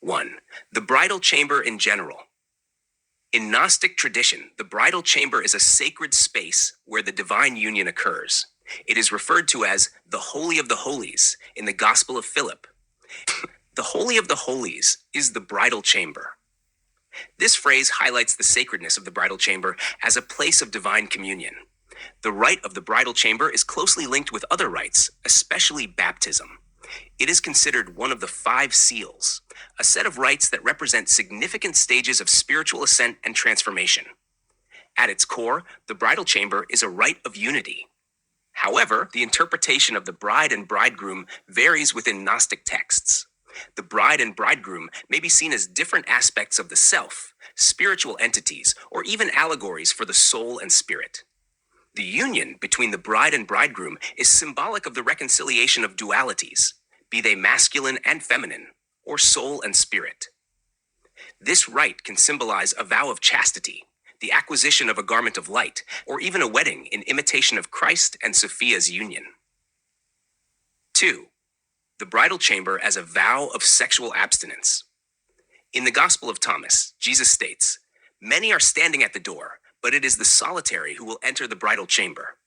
1. The bridal chamber in general. In Gnostic tradition, the bridal chamber is a sacred space where the divine union occurs. It is referred to as the Holy of the Holies in the Gospel of Philip. The Holy of the Holies is the bridal chamber. This phrase highlights the sacredness of the bridal chamber as a place of divine communion. The rite of the bridal chamber is closely linked with other rites, especially baptism. It is considered one of the 5 seals, a set of rites that represent significant stages of spiritual ascent and transformation. At its core, the bridal chamber is a rite of unity. However, the interpretation of the bride and bridegroom varies within Gnostic texts. The bride and bridegroom may be seen as different aspects of the self, spiritual entities, or even allegories for the soul and spirit. The union between the bride and bridegroom is symbolic of the reconciliation of dualities, be they masculine and feminine, or soul and spirit. This rite can symbolize a vow of chastity, the acquisition of a garment of light, or even a wedding in imitation of Christ and Sophia's union. 2. The bridal chamber as a vow of sexual abstinence. In the Gospel of Thomas, Jesus states, "Many are standing at the door, but it is the solitary who will enter the bridal chamber."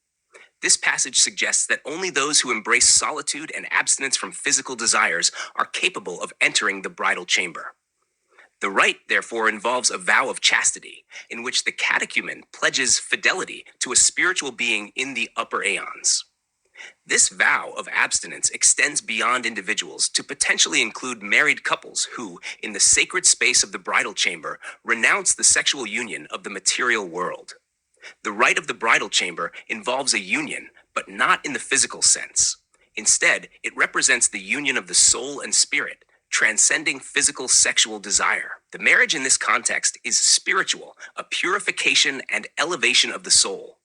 This passage suggests that only those who embrace solitude and abstinence from physical desires are capable of entering the bridal chamber. The rite, therefore, involves a vow of chastity, in which the catechumen pledges fidelity to a spiritual being in the upper aeons. This vow of abstinence extends beyond individuals to potentially include married couples who, in the sacred space of the bridal chamber, renounce the sexual union of the material world. The rite of the bridal chamber involves a union, but not in the physical sense. Instead, it represents the union of the soul and spirit, transcending physical sexual desire. The marriage in this context is spiritual, a purification and elevation of the soul.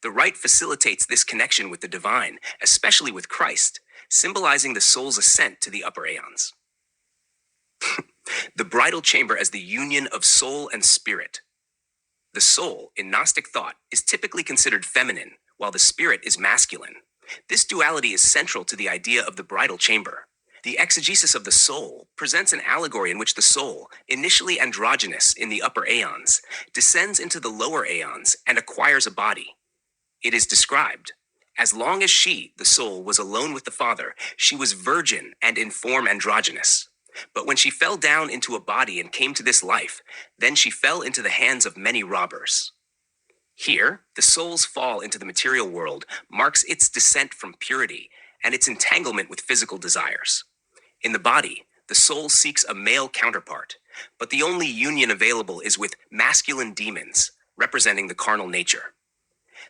The rite facilitates this connection with the divine, especially with Christ, symbolizing the soul's ascent to the upper aeons. The bridal chamber as the union of soul and spirit. The soul, in Gnostic thought, is typically considered feminine, while the spirit is masculine. This duality is central to the idea of the bridal chamber. The exegesis of the soul presents an allegory in which the soul, initially androgynous in the upper aeons, descends into the lower aeons and acquires a body. It is described, as long as she, the soul, was alone with the Father, she was virgin and in form androgynous. But when she fell down into a body and came to this life, then she fell into the hands of many robbers. Here, the soul's fall into the material world marks its descent from purity and its entanglement with physical desires. In the body, the soul seeks a male counterpart, but the only union available is with masculine demons, representing the carnal nature.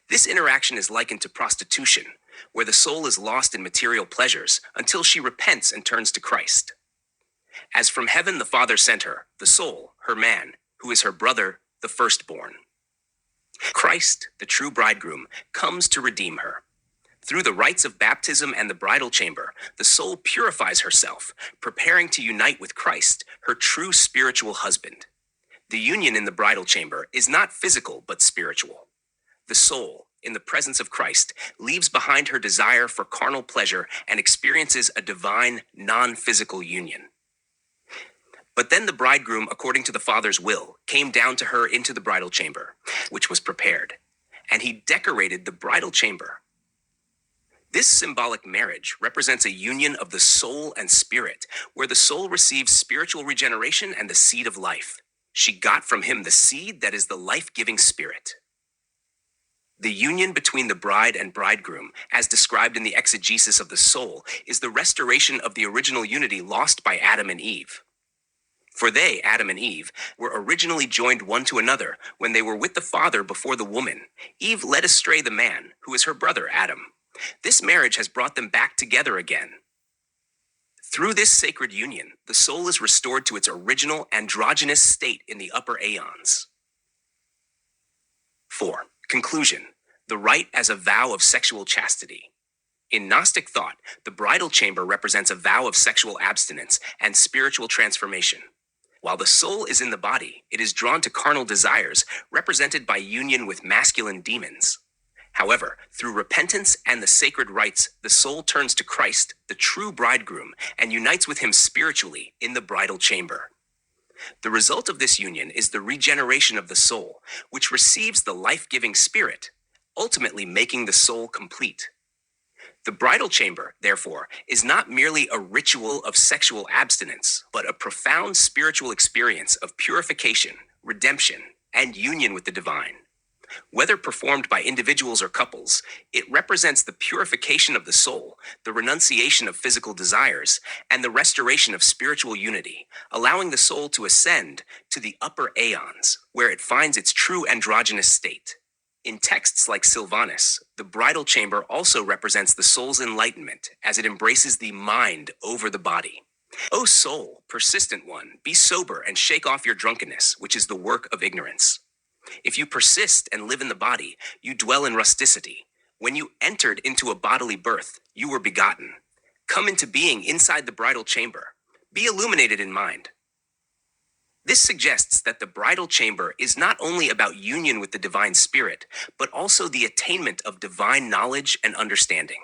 This interaction is likened to prostitution, where the soul is lost in material pleasures until she repents and turns to Christ. As from heaven the Father sent her, the soul, her man, who is her brother, the firstborn. Christ, the true bridegroom, comes to redeem her. Through the rites of baptism and the bridal chamber, the soul purifies herself, preparing to unite with Christ, her true spiritual husband. The union in the bridal chamber is not physical but spiritual. The soul, in the presence of Christ, leaves behind her desire for carnal pleasure and experiences a divine, non-physical union. But then the bridegroom, according to the Father's will, came down to her into the bridal chamber, which was prepared, and he decorated the bridal chamber. This symbolic marriage represents a union of the soul and spirit, where the soul receives spiritual regeneration and the seed of life. She got from him the seed that is the life-giving spirit. The union between the bride and bridegroom, as described in the exegesis of the soul, is the restoration of the original unity lost by Adam and Eve. For they, Adam and Eve, were originally joined one to another when they were with the Father before the woman. Eve led astray the man, who is her brother Adam. This marriage has brought them back together again. Through this sacred union, the soul is restored to its original androgynous state in the upper aeons. 4. Conclusion. The rite as a vow of sexual chastity. In Gnostic thought, the bridal chamber represents a vow of sexual abstinence and spiritual transformation. While the soul is in the body, it is drawn to carnal desires, represented by union with masculine demons. However, through repentance and the sacred rites, the soul turns to Christ, the true bridegroom, and unites with him spiritually in the bridal chamber. The result of this union is the regeneration of the soul, which receives the life-giving spirit, ultimately making the soul complete. The bridal chamber, therefore, is not merely a ritual of sexual abstinence, but a profound spiritual experience of purification, redemption, and union with the divine. Whether performed by individuals or couples, it represents the purification of the soul, the renunciation of physical desires, and the restoration of spiritual unity, allowing the soul to ascend to the upper aeons, where it finds its true androgynous state. In texts like Sylvanus, the bridal chamber also represents the soul's enlightenment as it embraces the mind over the body. O soul, persistent one, be sober and shake off your drunkenness, which is the work of ignorance. If you persist and live in the body, you dwell in rusticity. When you entered into a bodily birth, you were begotten. Come into being inside the bridal chamber. Be illuminated in mind. This suggests that the bridal chamber is not only about union with the divine spirit, but also the attainment of divine knowledge and understanding.